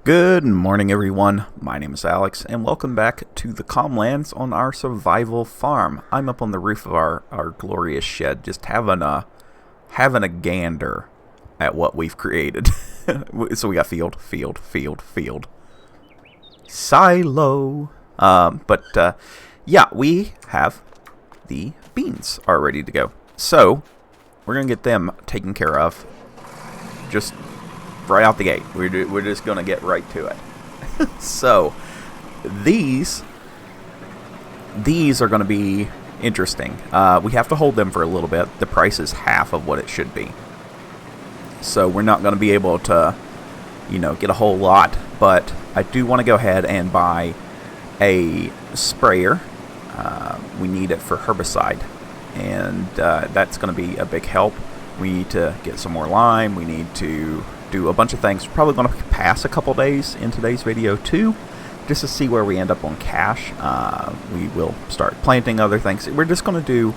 Good morning, everyone. My name is Alex, and welcome back to the Calmlands on our survival farm. I'm up on the roof of our glorious shed, just having a gander at what we've created. So we got field, silo. Yeah, we have the beans are ready to go. So we're gonna get them taken care of. Just right out the gate. We're just going to get right to it. So, these are going to be interesting. We have to hold them for a little bit. The price is half of what it should be. So, we're not going to be able to, get a whole lot. But I do want to go ahead and buy a sprayer. We need it for herbicide. And that's going to be a big help. We need to get some more lime. We need to do a bunch of things. We're probably going to pass a couple days in today's video too, just to see where we end up on cash. We will start planting other things. We're just going to do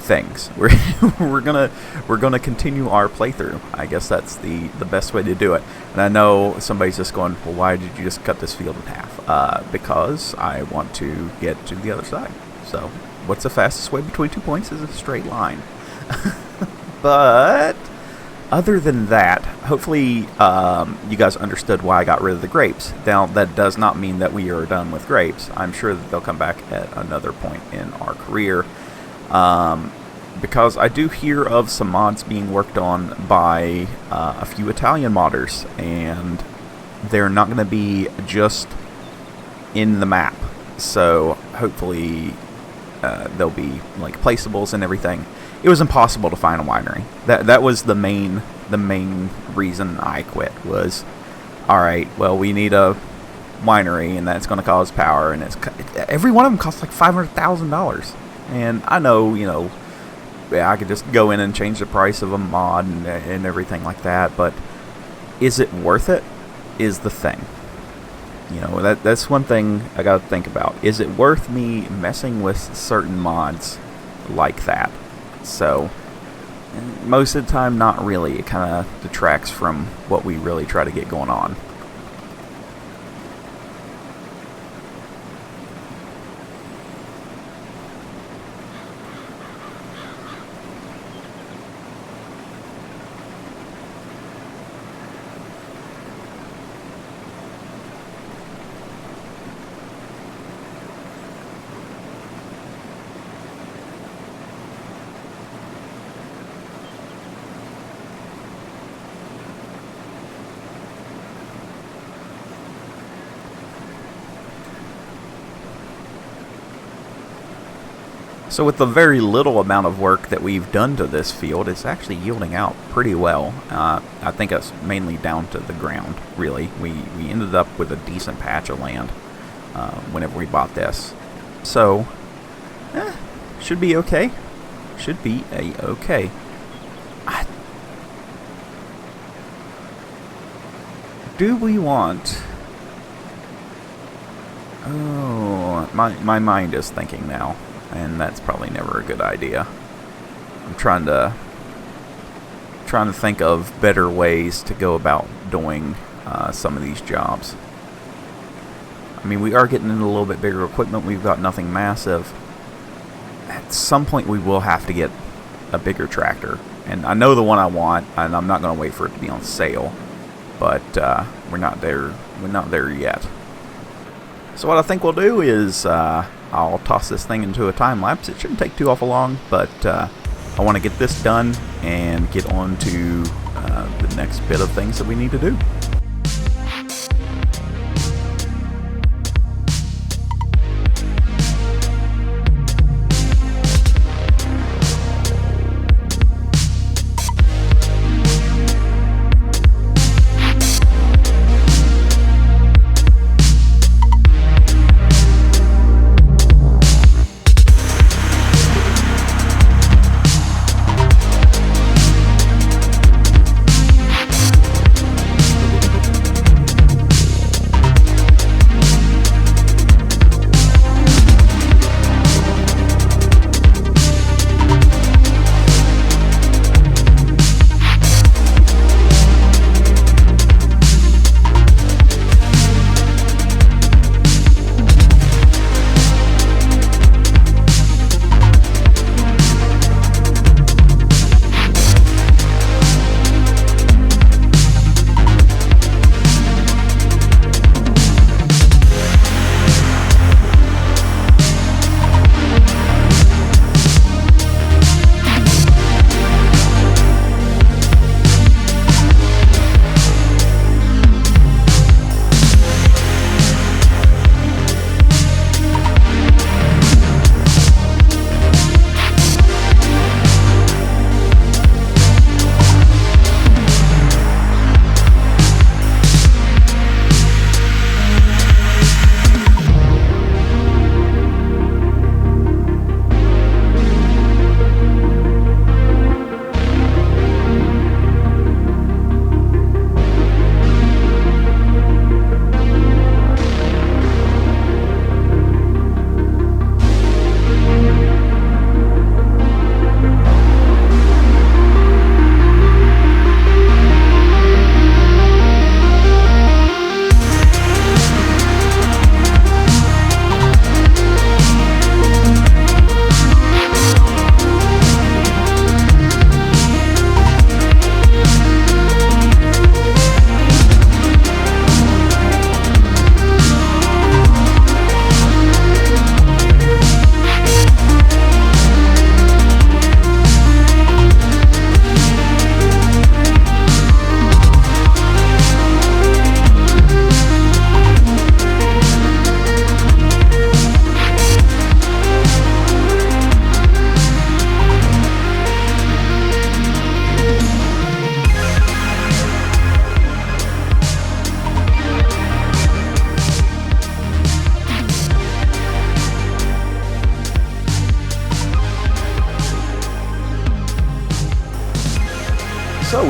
things. We're gonna continue our playthrough. I guess that's the best way to do it. And I know somebody's just going, well, why did you just cut this field in half? Because I want to get to the other side. So what's the fastest way between 2 points is a straight line. But other than that, hopefully you guys understood why I got rid of the grapes. Now, that does not mean that we are done with grapes. I'm sure that they'll come back at another point in our career. Because I do hear of some mods being worked on by a few Italian modders. And they're not going to be just in the map. So hopefully they'll be like placeables and everything. It was impossible to find a winery. That was the main reason I quit. Was, all right, well, we need a winery, and that's going to cause power, and every one of them costs like $500,000. And I know, yeah, I could just go in and change the price of a mod and everything like that. But is it worth it? Is the thing. That's one thing I got to think about. Is it worth me messing with certain mods like that? So, most of the time, not really. It kind of detracts from what we really try to get going on. So with the very little amount of work that we've done to this field, it's actually yielding out pretty well. I think it's mainly down to the ground, really. We ended up with a decent patch of land whenever we bought this. So, should be okay. Should be a-okay. Do we want... Oh, my mind is thinking now. And that's probably never a good idea. I'm trying to think of better ways to go about doing some of these jobs. I mean, we are getting into a little bit bigger equipment. We've got nothing massive. At some point, we will have to get a bigger tractor. And I know the one I want, and I'm not going to wait for it to be on sale. But we're not there. We're not there yet. So what I think we'll do is... I'll toss this thing into a time lapse. It shouldn't take too awful long, but I want to get this done and get on to the next bit of things that we need to do.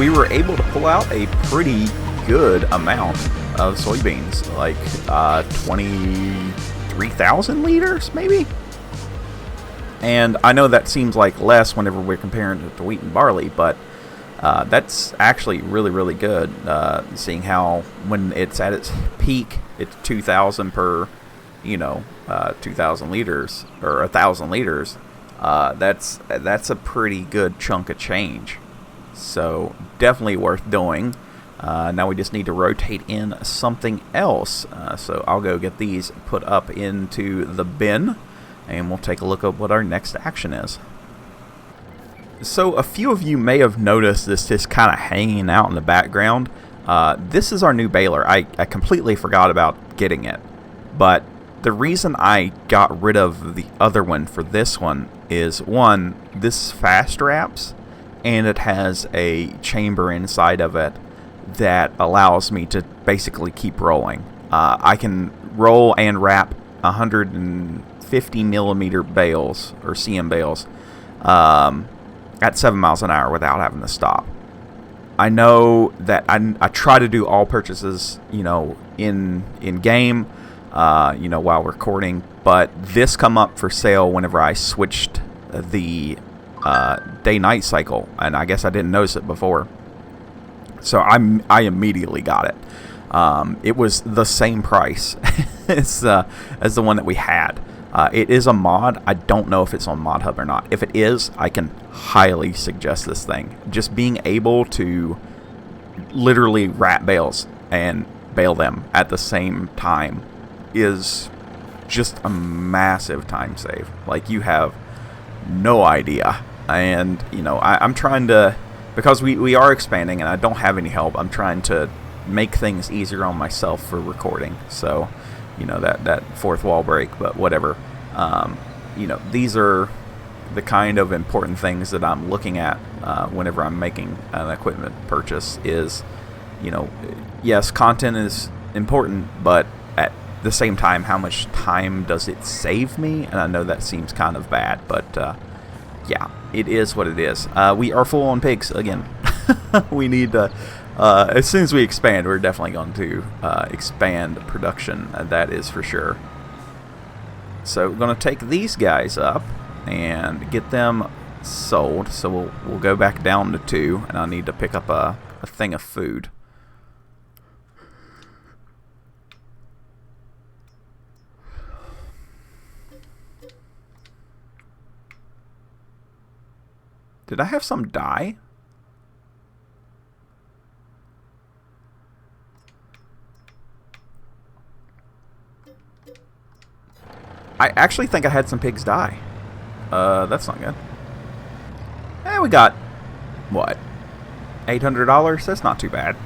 we were able to pull out a pretty good amount of soybeans, like 23,000 liters, maybe? And I know that seems like less whenever we're comparing it to wheat and barley, but that's actually really, really good, seeing how when it's at its peak, it's 2,000 per, 2,000 liters, or 1,000 liters. That's a pretty good chunk of change. So definitely worth doing. Now we just need to rotate in something else. So I'll go get these put up into the bin, and we'll take a look at what our next action is. So a few of you may have noticed this just kind of hanging out in the background. This is our new baler. I completely forgot about getting it. But the reason I got rid of the other one for this one is, one, this fast wraps, and it has a chamber inside of it that allows me to basically keep rolling. I can roll and wrap 150 millimeter bales, or CM bales, at 7 miles an hour without having to stop. I know that I try to do all purchases, in game, while recording, but this come up for sale whenever I switched the day-night cycle, and I guess I didn't notice it before. So I immediately got it. It was the same price as the one that we had. It is a mod. I don't know if it's on Mod Hub or not. If it is, I can highly suggest this thing. Just being able to literally wrap bales and bale them at the same time is just a massive time save. Like, you have no idea. And, I'm trying to, because we are expanding and I don't have any help, I'm trying to make things easier on myself for recording. So, that fourth wall break, but whatever. These are the kind of important things that I'm looking at whenever I'm making an equipment purchase is, yes, content is important, but at the same time, how much time does it save me? And I know that seems kind of bad, but yeah, it is what it is. We are full on pigs again. We need to, as soon as we expand, we're definitely going to expand production. That is for sure. So we're going to take these guys up and get them sold. So we'll go back down to 2, and I need to pick up a thing of food. Did I have some die? I actually think I had some pigs die. That's not good. We got, what, $800? That's not too bad.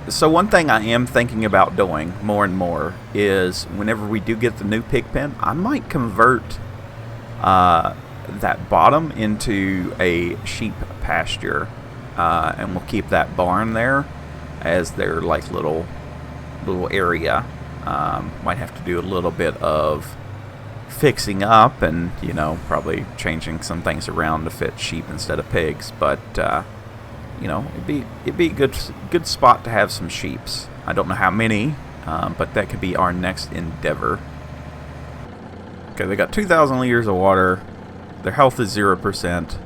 So one thing I am thinking about doing more and more is whenever we do get the new pig pen, I might convert that bottom into a sheep pasture. And we'll keep that barn there as their like little area. Might have to do a little bit of fixing up and probably changing some things around to fit sheep instead of pigs. But it'd be a good spot to have some sheeps. I don't know how many, but that could be our next endeavor. Okay, they got 2,000 liters of water. Their health is 0%.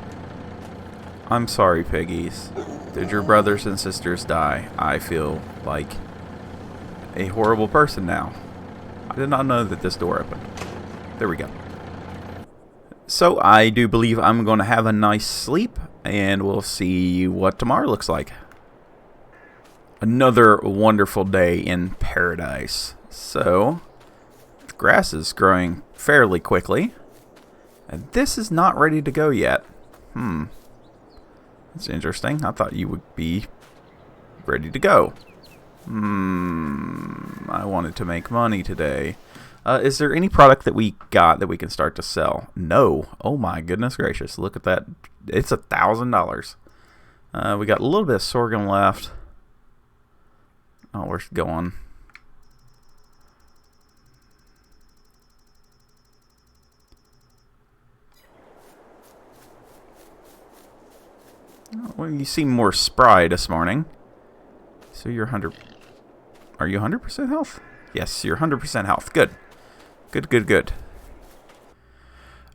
I'm sorry, piggies. Did your brothers and sisters die? I feel like a horrible person now. I did not know that this door opened. There we go. So I do believe I'm going to have a nice sleep, and we'll see what tomorrow looks like. Another wonderful day in paradise. So the grass is growing fairly quickly, and this is not ready to go yet. That's interesting. I thought you would be ready to go. I wanted to make money today. Is there any product that we got that we can start to sell? No. Oh my goodness gracious. Look at that. It's $1,000. We got a little bit of sorghum left. Oh, we're going. Well, you seem more spry this morning. So you're 100... Are you 100% health? Yes, you're 100% health. Good. Good, good, good.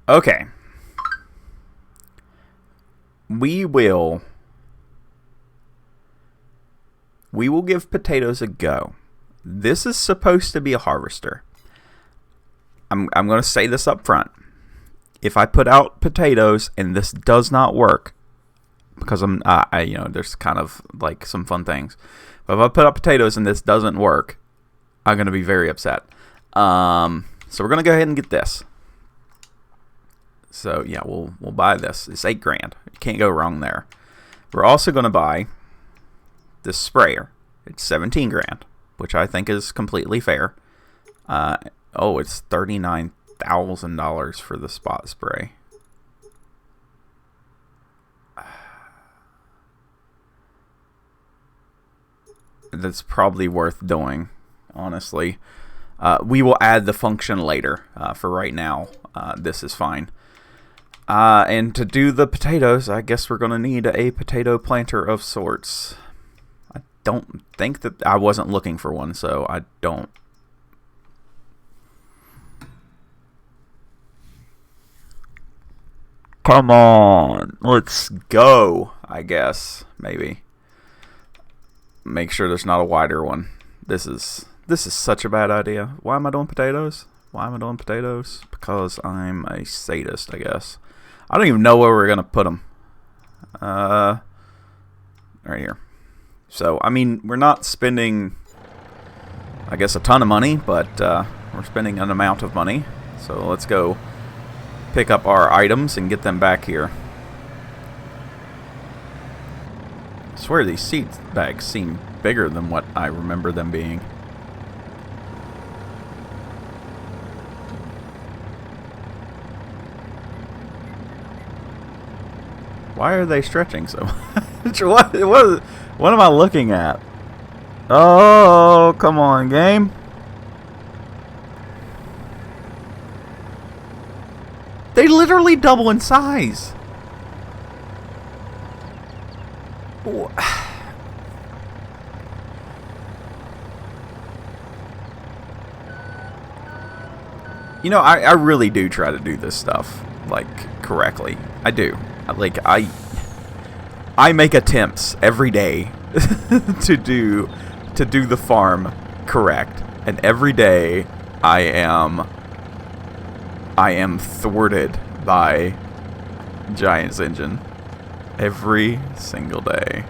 Okay. We will give potatoes a go. This is supposed to be a harvester. I'm going to say this up front. If I put out potatoes and this does not work, because there's kind of like some fun things. But if I put out potatoes and this doesn't work, I'm going to be very upset. So we're going to go ahead and get this. So yeah, we'll buy this. It's $8 grand. You can't go wrong there. We're also going to buy this sprayer. It's 17 grand, which I think is completely fair. It's $39,000 for the spot spray. That's probably worth doing, honestly. We will add the function later. For right now, this is fine. And to do the potatoes, I guess we're going to need a potato planter of sorts. I don't think that... I wasn't looking for one, so I don't... Come on, let's go, I guess, maybe. Make sure there's not a wider one. This is such a bad idea. Why am I doing potatoes? Why am I doing potatoes? Because I'm a sadist, I guess. I don't even know where we're going to put them. Right here. So, I mean, we're not spending, I guess, a ton of money, but we're spending an amount of money. So let's go pick up our items and get them back here. I swear these seed bags seem bigger than what I remember them being. Why are they stretching so much? What am I looking at? Oh, come on, game. They literally double in size. You know, I really do try to do this stuff, like, correctly. I do. Like, I make attempts every day to do the farm correct. And every day I am thwarted by Giant's engine. Every single day.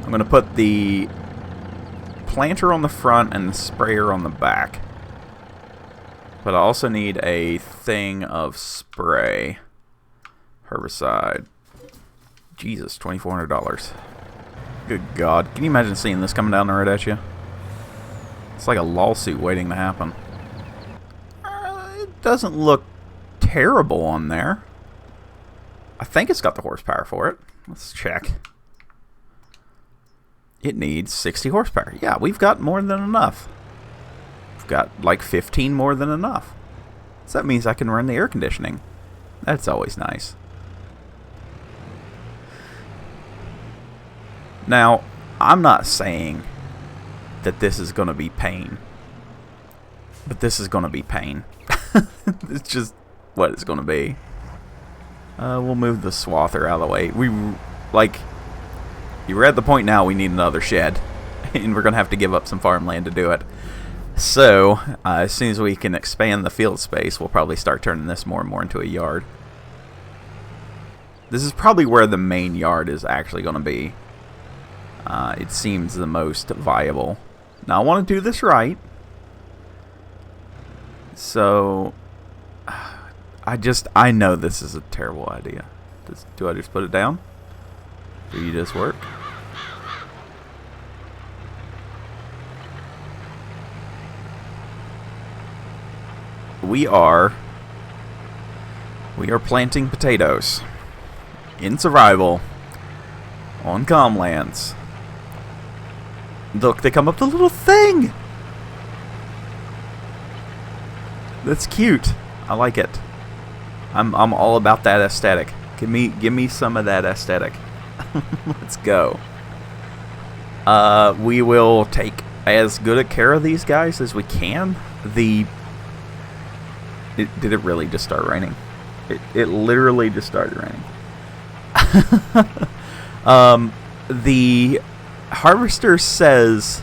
I'm going to put the planter on the front and the sprayer on the back. But I also need a thing of spray. Herbicide. Jesus, $2,400. Good God. Can you imagine seeing this coming down the road at you? It's like a lawsuit waiting to happen. It doesn't look terrible on there. I think it's got the horsepower for it. Let's check. It needs 60 horsepower. Yeah, we've got more than enough. We've got like 15 more than enough. So that means I can run the air conditioning. That's always nice. Now, I'm not saying that this is going to be pain. But this is going to be pain. It's just what it's going to be. We'll move the swather out of the way. You're at the point now we need another shed. And we're going to have to give up some farmland to do it. So, as soon as we can expand the field space, we'll probably start turning this more and more into a yard. This is probably where the main yard is actually going to be. It seems the most viable. Now, I want to do this right. So, I know this is a terrible idea. Do I just put it down? Do you just work? We are planting potatoes in survival on Comlands. Look, they come up the little thing. That's cute. I like it. I'm all about that aesthetic. Give me some of that aesthetic. Let's go. We will take as good a care of these guys as we can. Did it really just start raining? It literally just started raining. The harvester says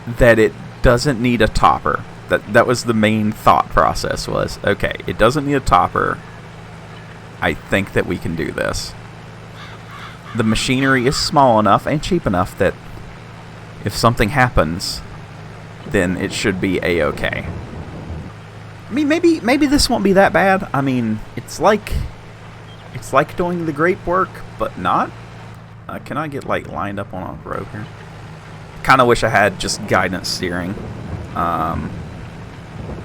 that it doesn't need a topper. That was the main thought process, was, okay, it doesn't need a topper. I think that we can do this. The machinery is small enough and cheap enough that if something happens, then it should be a-okay. I mean, maybe this won't be that bad. I mean, it's like doing the grape work, but not. Can I get like lined up on a row here? Kind of wish I had just guidance steering,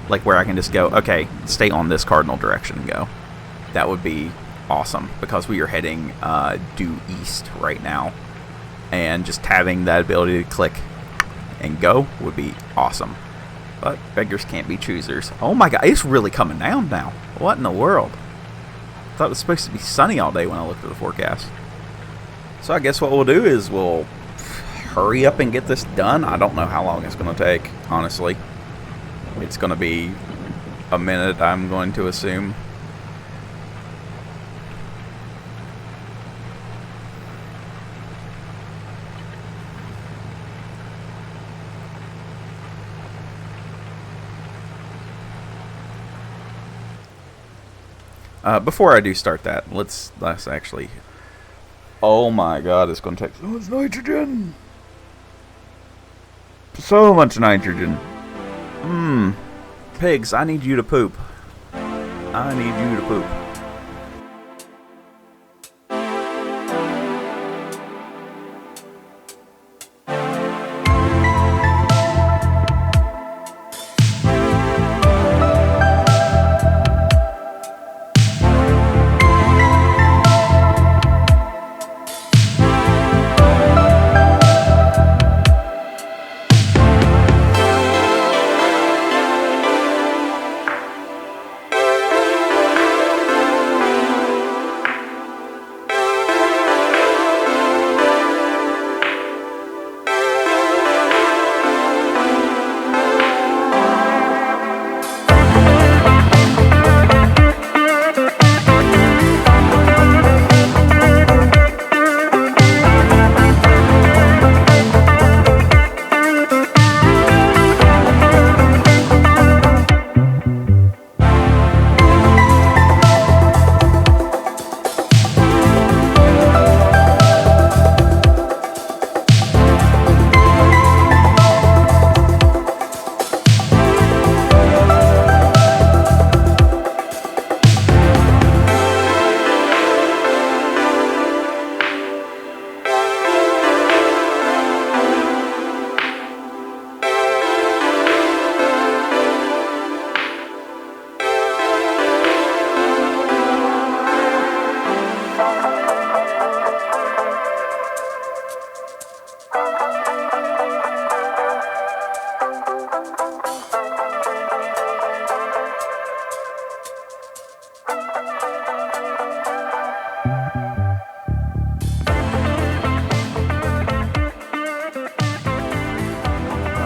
like where I can just go, okay, stay on this cardinal direction and go. That would be awesome, because we are heading due east right now, and just having that ability to click and go would be awesome. But beggars can't be choosers. Oh my god, it's really coming down now. What in the world? I thought it was supposed to be sunny all day when I looked at the forecast. So I guess what we'll do is we'll hurry up and get this done. I don't know how long it's going to take, honestly. It's going to be a minute, I'm going to assume. Before I do start that, let's actually... Oh my god, it's going to take so much nitrogen! So much nitrogen. Pigs, I need you to poop. I need you to poop.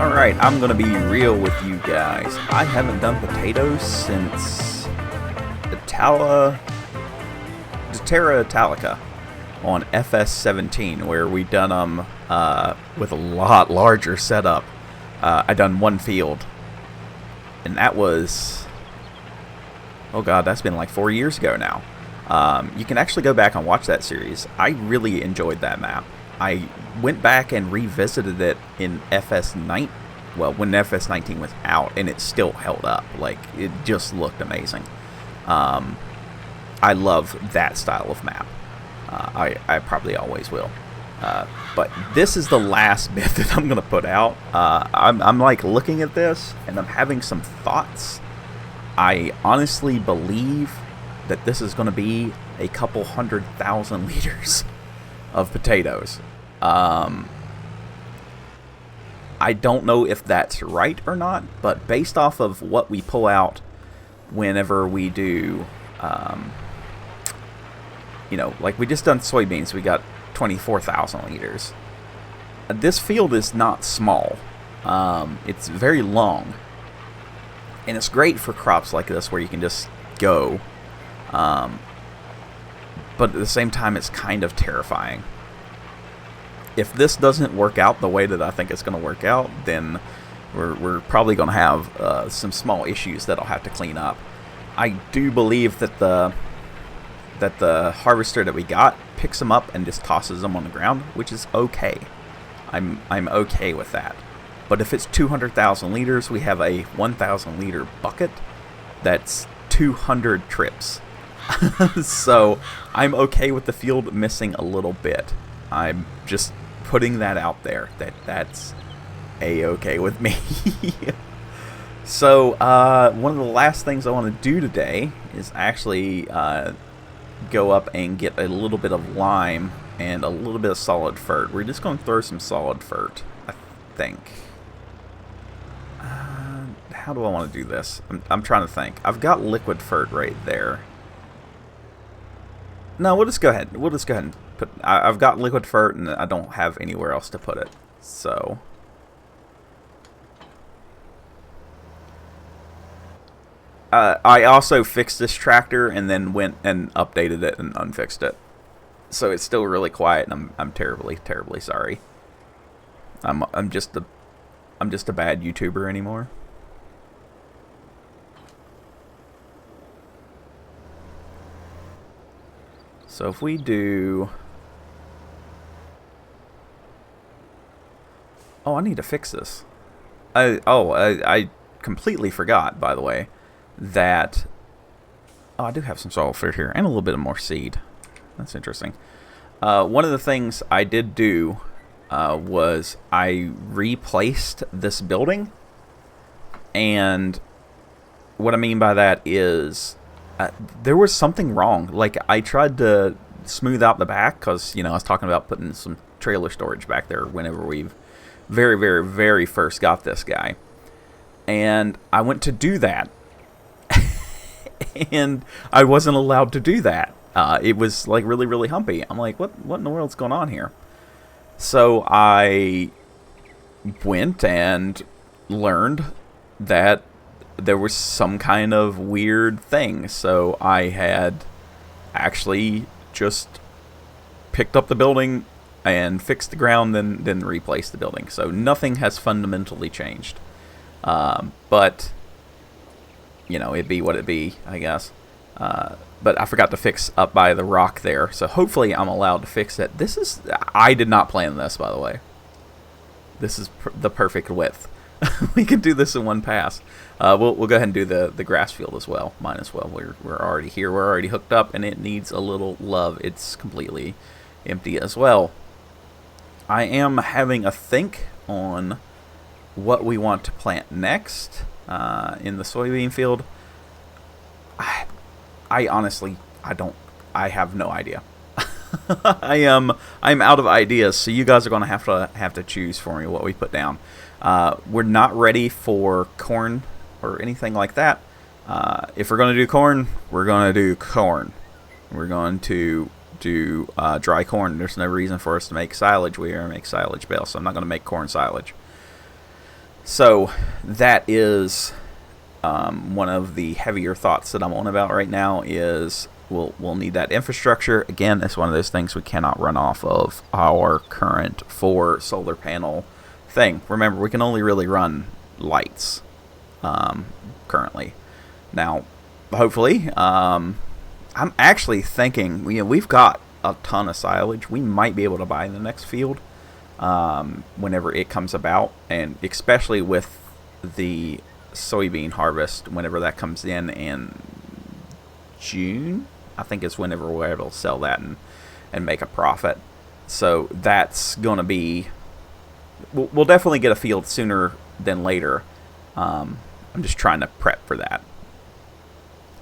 Alright, I'm going to be real with you guys. I haven't done potatoes since Terra Italica on FS17, where we done them with a lot larger setup. I done one field, and that was, oh god, that's been like 4 years ago now. You can actually go back and watch that series. I really enjoyed that map. I went back and revisited it in FS9, well, when FS19 was out, and it still held up. Like, it just looked amazing. I love that style of map. I probably always will. But this is the last bit that I'm going to put out. I'm like looking at this, and I'm having some thoughts. I honestly believe that this is going to be a couple 100,000 liters of potatoes. I don't know if that's right or not, but based off of what we pull out whenever we do you know, like we just done soybeans, we got 24,000 liters. This field is not small. It's very long. And it's great for crops like this where you can just go. But at the same time, it's kind of terrifying. If this doesn't work out the way that I think it's going to work out, then we're probably going to have some small issues that I'll have to clean up. I do believe that the harvester that we got picks them up and just tosses them on the ground, which is okay. I'm okay with that. But if it's 200,000 liters, we have a 1,000 liter bucket. That's 200 trips. So I'm okay with the field missing a little bit. I'm just putting that out there. That's a-okay with me. So one of the last things I want to do today is actually go up and get a little bit of lime and a little bit of solid fert. We're just going to throw some solid fert, I think. How do I want to do this? I'm trying to think. I've got liquid fert right there. No, we'll just go ahead. We'll just go ahead and put. I've got liquid fert, and I don't have anywhere else to put it. So I also fixed this tractor and then went and updated it and unfixed it. So it's still really quiet, and I'm terribly sorry. I'm just a bad YouTuber anymore. So if we do... Oh, I need to fix this. I completely forgot, by the way, that... Oh, I do have some solid fert here, and a little bit of more seed. That's interesting. One of the things I did do was I replaced this building. And what I mean by that is... there was something wrong. Like, I tried to smooth out the back because, you know, I was talking about putting some trailer storage back there whenever we very first got this guy. And I went to do that. And I wasn't allowed to do that. It was, like, really humpy. I'm like, what in the world's going on here? So I went and learned that there was some kind of weird thing. So I had actually just picked up the building and fixed the ground, then replaced the building. So nothing has fundamentally changed. But, you know, it'd be what it be, I guess. But I forgot to fix up by the rock there. So hopefully I'm allowed to fix it. This is... I did not plan this, by the way. This is the perfect width. We could do this in one pass. We'll go ahead and do the grass field as well. Mine as well. We're already here. We're already hooked up, and it needs a little love. It's completely empty as well. I am having a think on what we want to plant next in the soybean field. I honestly, I have no idea. I'm out of ideas, so you guys are going to have to choose for me what we put down. We're not ready for corn or anything like that. If we're going to do corn, we're going to do corn. We're going to do dry corn. There's no reason for us to make silage. We are going to make silage bales, so I'm not going to make corn silage. So that is one of the heavier thoughts that I'm on about right now is we'll need that infrastructure. Again, it's one of those things we cannot run off of our current 4 solar panel thing. Remember, we can only really run lights currently. Now, hopefully, I'm actually thinking we've got a ton of silage. We might be able to buy in the next field whenever it comes about, and especially with the soybean harvest, whenever that comes in June, I think is whenever we're able to sell that and make a profit. So that's going to be... We'll definitely get a field sooner than later. I'm just trying to prep for that.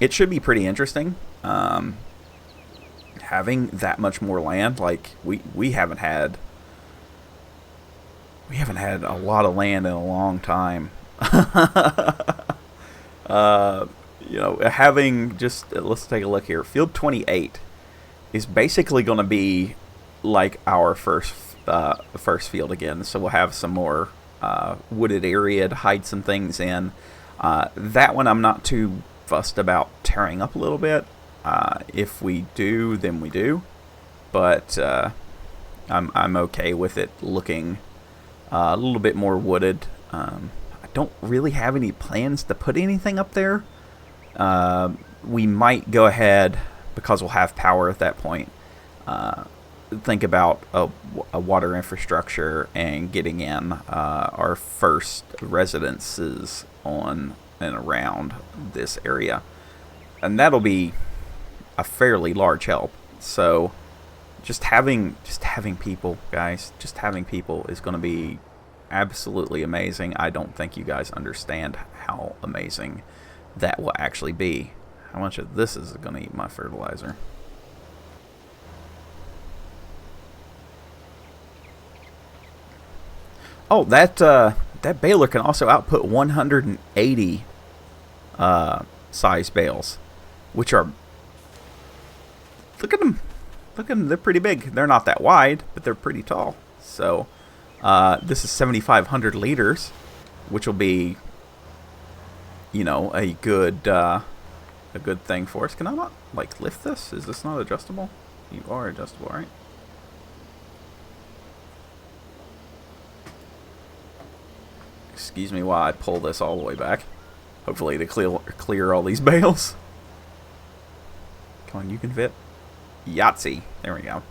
It should be pretty interesting. Having that much more land, like we haven't had a lot of land in a long time. You know, having just... Let's take a look here. Field 28 is basically going to be like our first field again. So we'll have some more wooded area to hide some things in. That one I'm not too fussed about tearing up a little bit. If we do, then we do. But I'm okay with it looking a little bit more wooded. I don't really have any plans to put anything up there. We might go ahead, because we'll have power at that point, think about a water infrastructure and getting in our first residences on and around this area. And that'll be a fairly large help. So just having people, guys, just having people is going to be absolutely amazing. I don't think you guys understand how amazing that will actually be. How much of this is going to eat my fertilizer? Oh, that baler can also output 180 size bales, which are, look at them. Look at them. They're pretty big. They're not that wide, but they're pretty tall. So this is 7,500 liters, which will be, you know, a good thing for us. Can I not, like, lift this? Is this not adjustable? You are adjustable, right? Excuse me while I pull this all the way back. Hopefully to clear all these bales. Come on, you can fit. Yahtzee. There we go.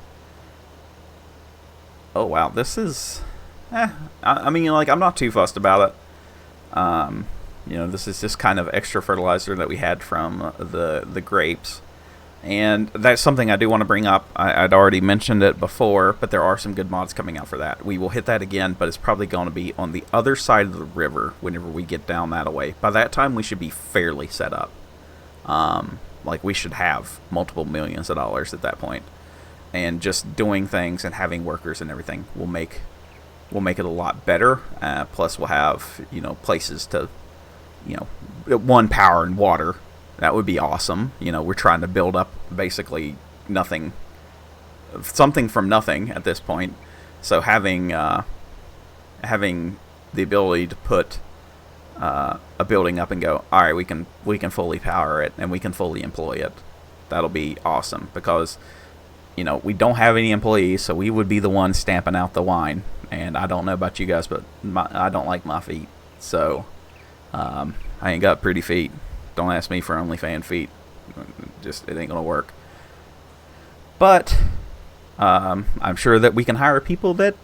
Oh, wow. This is... I mean, like, I'm not too fussed about it. You know, this is just kind of extra fertilizer that we had from the grapes. And that's something I do want to bring up. I'd already mentioned it before, but there are some good mods coming out for that. We will hit that again, but it's probably going to be on the other side of the river whenever we get down that way. By that time, we should be fairly set up. Like, we should have multiple millions of dollars at that point. And just doing things and having workers and everything will make it a lot better. Plus, we'll have, you know, places to, you know, one, power and water. That would be awesome. You know, we're trying to build up basically nothing, something from nothing at this point. So having the ability to put a building up and go, all right, we can fully power it and we can fully employ it. That'll be awesome, because, you know, we don't have any employees, so we would be the ones stamping out the wine. And I don't know about you guys, but I don't like my feet. So I ain't got pretty feet. Don't ask me for OnlyFans feet. Just, it ain't gonna work. But I'm sure that we can hire people that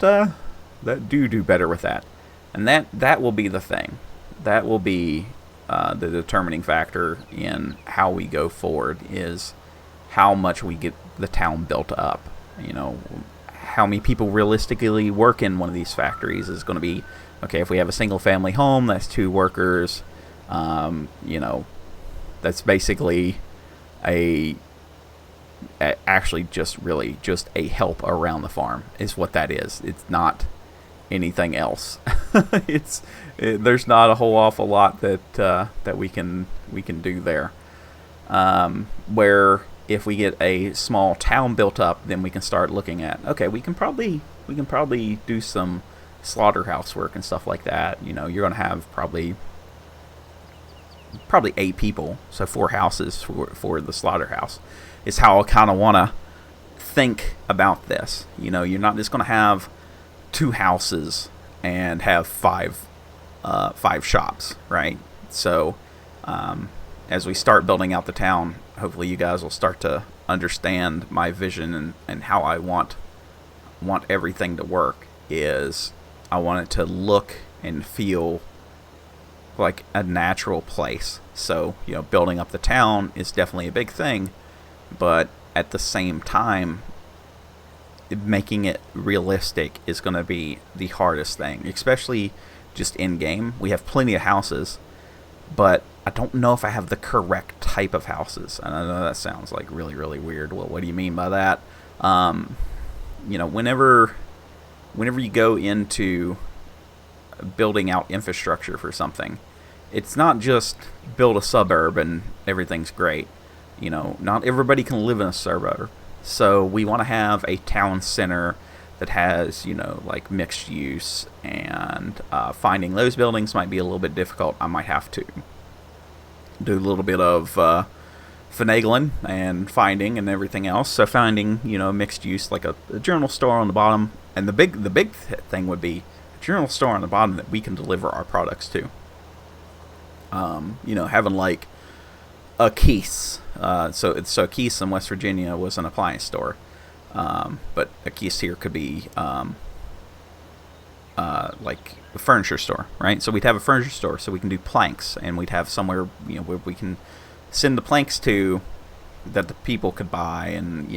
do better with that, and that will be the thing. That will be the determining factor in how we go forward, is how much we get the town built up. You know, how many people realistically work in one of these factories is going to be, okay, if we have a single family home, that's 2 workers. You know, that's basically actually just really just a help around the farm is what that is. It's not anything else. There's not a whole awful lot that we can do there. Where if we get a small town built up, then we can start looking at, okay, we can probably do some slaughterhouse work and stuff like that. You know, you're going to have probably 8 people, so 4 houses for the slaughterhouse is how I kind of want to think about this. You know, you're not just going to have 2 houses and have 5 shops, right? So as we start building out the town, hopefully you guys will start to understand my vision and how I want everything to work. Is I want it to look and feel like a natural place. So, you know, building up the town is definitely a big thing, but at the same time, making it realistic is going to be the hardest thing, especially just in game. We have plenty of houses, but I don't know if I have the correct type of houses. And I know that sounds like really, really weird. Well, what do you mean by that? You know, whenever you go into building out infrastructure for something, it's not just build a suburb and everything's great. You know, not everybody can live in a suburb. So we want to have a town center that has, like mixed use, and finding those buildings might be a little bit difficult. I might have to do a little bit of finagling and finding and everything else. So finding, mixed use, like a general store on the bottom, and the big thing would be a general store on the bottom that we can deliver our products to. Having like a Keith's. So Keith's in West Virginia was an appliance store, but a Keith's here could be like a furniture store, right? So we'd have a furniture store, so we can do planks, and we'd have somewhere where we can send the planks to that the people could buy, and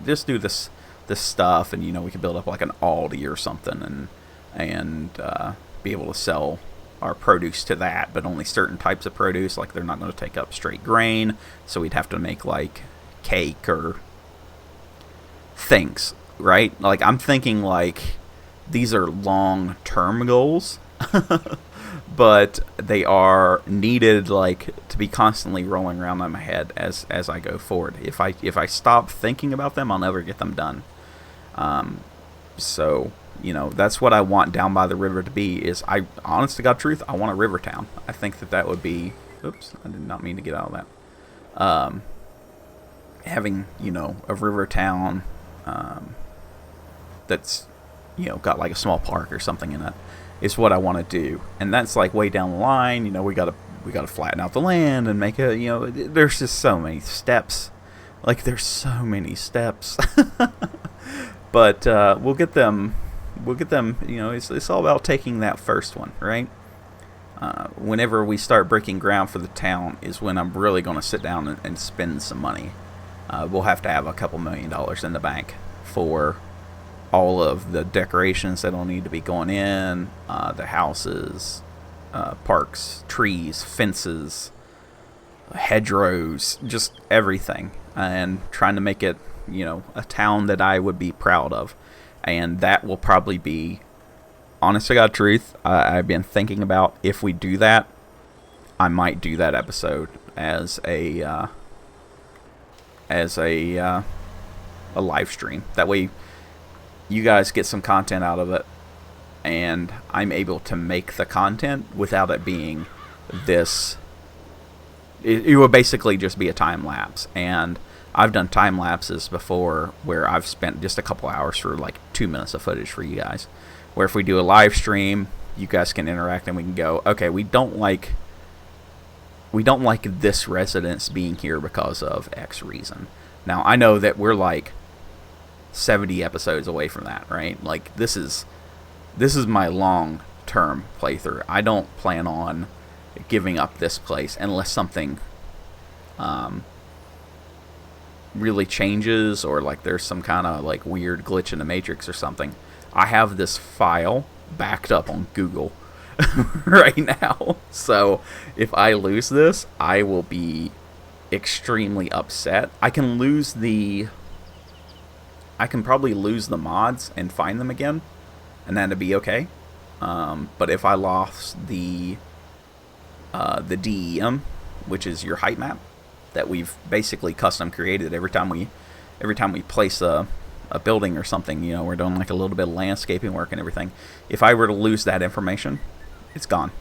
just do this stuff, and we could build up like an Aldi or something, and be able to sell our produce to that, but only certain types of produce. Like, they're not going to take up straight grain, so we'd have to make like cake or things, right? Like, I'm thinking like these are long-term goals, but they are needed, like, to be constantly rolling around in my head as I go forward. If I stop thinking about them, I'll never get them done. So that's what I want Down by the River to be. Is, I, honest to God truth, I want a river town. I think that would be. Oops, I did not mean to get out of that. Having a river town that's got like a small park or something in it is what I want to do, and that's like way down the line. We gotta flatten out the land and make a there's just so many steps. Like, there's so many steps. But we'll get them. It's all about taking that first one, right? Whenever we start breaking ground for the town is when I'm really going to sit down and spend some money. We'll have to have a couple $1 million in the bank for all of the decorations that'll need to be going in, the houses, parks, trees, fences, hedgerows, just everything, and trying to make it, a town that I would be proud of. And that will probably be, honest to God truth, I've been thinking about, if we do that, I might do that episode as a live stream. That way you guys get some content out of it, and I'm able to make the content without it being this. It will basically just be a time lapse. And I've done time lapses before where I've spent just a couple hours for like 2 minutes of footage for you guys. Where if we do a live stream, you guys can interact, and we can go, okay, we don't like this residence being here because of X reason. Now, I know that we're like 70 episodes away from that, right? Like, this is my long-term playthrough. I don't plan on giving up this place unless something really changes, or like there's some kind of like weird glitch in the matrix or something. I have this file backed up on Google right now, so if I lose this, I will be extremely upset. I can probably lose the mods and find them again, and that'd be okay. But if I lost the DEM, which is your height map that we've basically custom created every time we place a building or something, we're doing like a little bit of landscaping work and everything. If I were to lose that information, it's gone.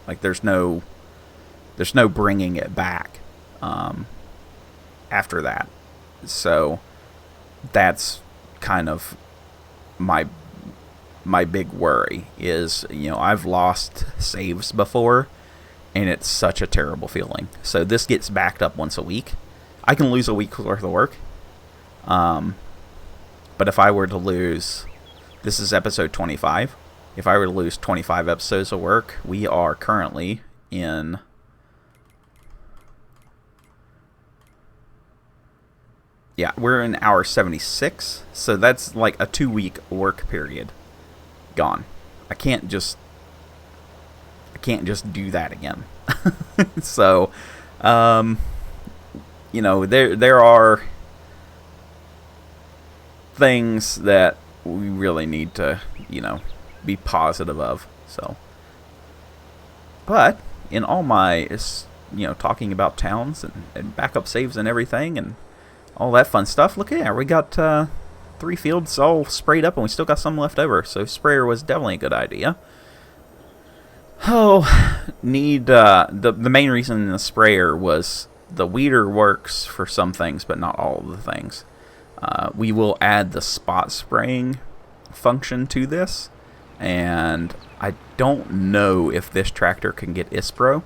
Like, there's no bringing it back after that. So that's kind of my big worry is, I've lost saves before, and it's such a terrible feeling. So this gets backed up once a week. I can lose a week's worth of work. But if I were to lose, this is episode 25. If I were to lose 25 episodes of work, we are currently in... Yeah, we're in hour 76. So that's like a 2-week work period gone. I can't just do that again. So, there are things that we really need to, be positive of. So, but in all my, talking about towns and backup saves and everything and all that fun stuff. Look at that, we got 3 fields all sprayed up, and we still got some left over. So sprayer was definitely a good idea. Oh, need the main reason the sprayer was the weeder works for some things, but not all of the things. We will add the spot spraying function to this, and I don't know if this tractor can get ISPRO.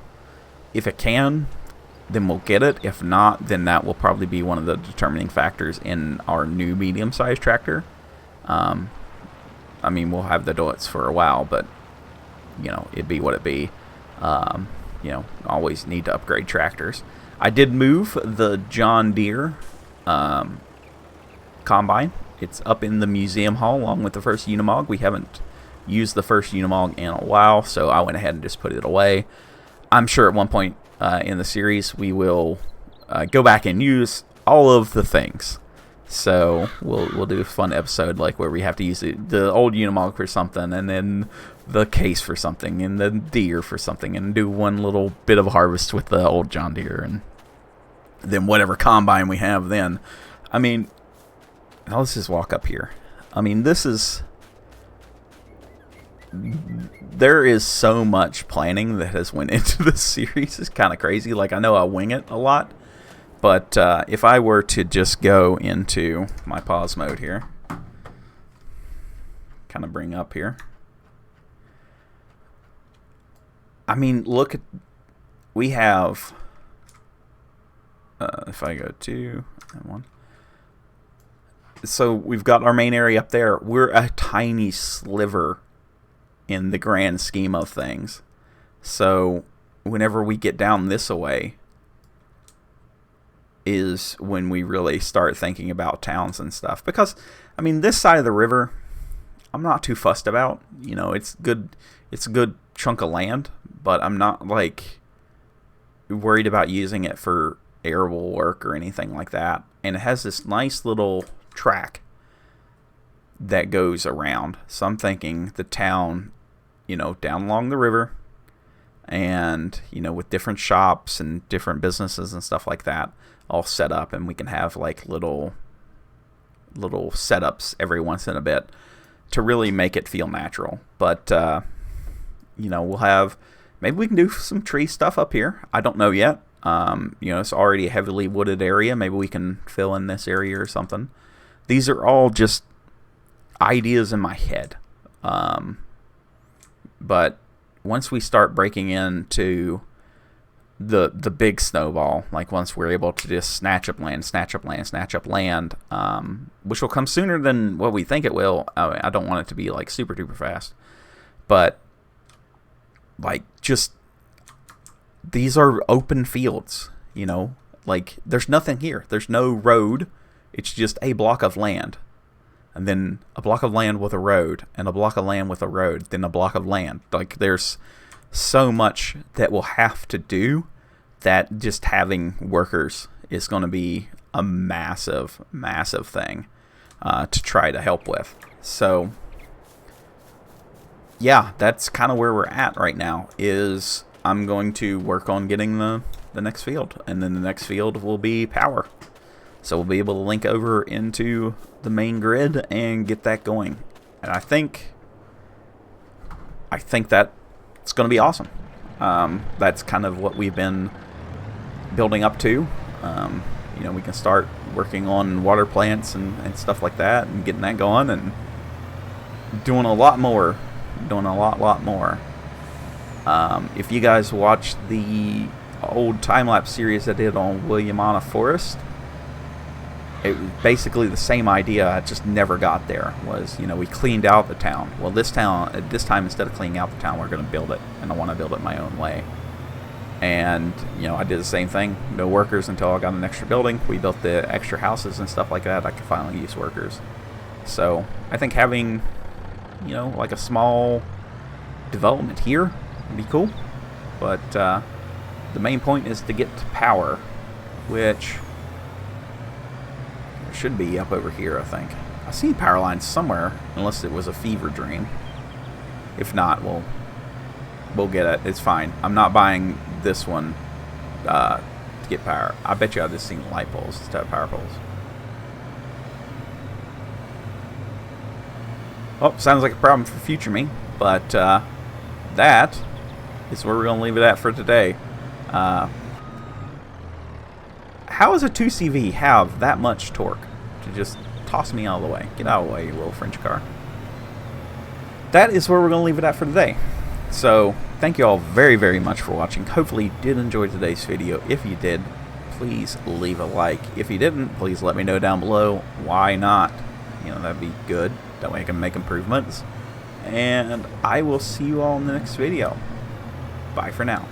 If it can, then we'll get it. If not, then that will probably be one of the determining factors in our new medium-sized tractor. I mean, we'll have the Dots for a while, but you know, it'd be what it be. You know, always need to upgrade tractors. I did move the John Deere combine. It's up in the museum hall along with the first Unimog. We haven't used the first Unimog in a while, so I went ahead and just put it away. I'm sure at one point in the series we will go back and use all of the things. So we'll do a fun episode like where we have to use the old Unimog for something, and then the case for something, and the Deere for something, and do one little bit of harvest with the old John Deere, and then whatever combine we have then. I mean, now let's just walk up here. I mean, there is so much planning that has went into this series. It's kind of crazy. Like, I know I wing it a lot, but if I were to just go into my pause mode here, kind of bring up here. I mean, look at, we have, if I go to that one. So we've got our main area up there. We're a tiny sliver in the grand scheme of things. So whenever we get down this way is when we really start thinking about towns and stuff. Because, I mean, this side of the river, I'm not too fussed about. You know, it's good. It's a good chunk of land, but I'm not, like, worried about using it for arable work or anything like that. And it has this nice little track that goes around. So I'm thinking the town, you know, down along the river, and, you know, with different shops and different businesses and stuff like that all set up, and we can have like little setups every once in a bit to really make it feel natural. But you know, we'll have, maybe we can do some tree stuff up here. I don't know yet. You know, it's already a heavily wooded area. Maybe we can fill in this area or something. These are all just ideas in my head. But once we start breaking into the big snowball, like once we're able to just snatch up land, which will come sooner than what we think it will. I don't want it to be like super duper fast, but like, just, these are open fields, you know, like there's nothing here. There's no road. It's just a block of land, and then a block of land with a road, and a block of land with a road, then a block of land. Like, there's so much that we'll have to do that just having workers is going to be a massive, massive thing to try to help with. So yeah, that's kind of where we're at right now. Is I'm going to work on getting the next field, and then the next field will be power. So we'll be able to link over into the main grid and get that going. And I think that it's going to be awesome. That's kind of what we've been building up to. You know, we can start working on water plants and stuff like that, and getting that going, and doing a lot more. Doing a lot more. If you guys watched the old time-lapse series I did on Williamana Forest, it was basically the same idea. I just never got there. Was, you know, we cleaned out the town. Well, this time, instead of cleaning out the town, we're going to build it, and I want to build it my own way. And, you know, I did the same thing. No workers until I got an extra building. We built the extra houses and stuff like that. I could finally use workers. So I think having, you know, like a small development here would be cool. But the main point is to get to power, which should be up over here, I think. I've seen power lines somewhere, unless it was a fever dream. If not, we'll get it. It's fine. I'm not buying this one to get power. I bet you I've just seen light poles instead of power poles. Oh, sounds like a problem for future me, but that is where we're going to leave it at for today. How does a 2CV have that much torque to just toss me out of the way? Get out of the way, you little French car. That is where we're going to leave it at for today. So, thank you all very, very much for watching. Hopefully you did enjoy today's video. If you did, please leave a like. If you didn't, please let me know down below why not. You know, that'd be good. That way I can make improvements. And I will see you all in the next video. Bye for now.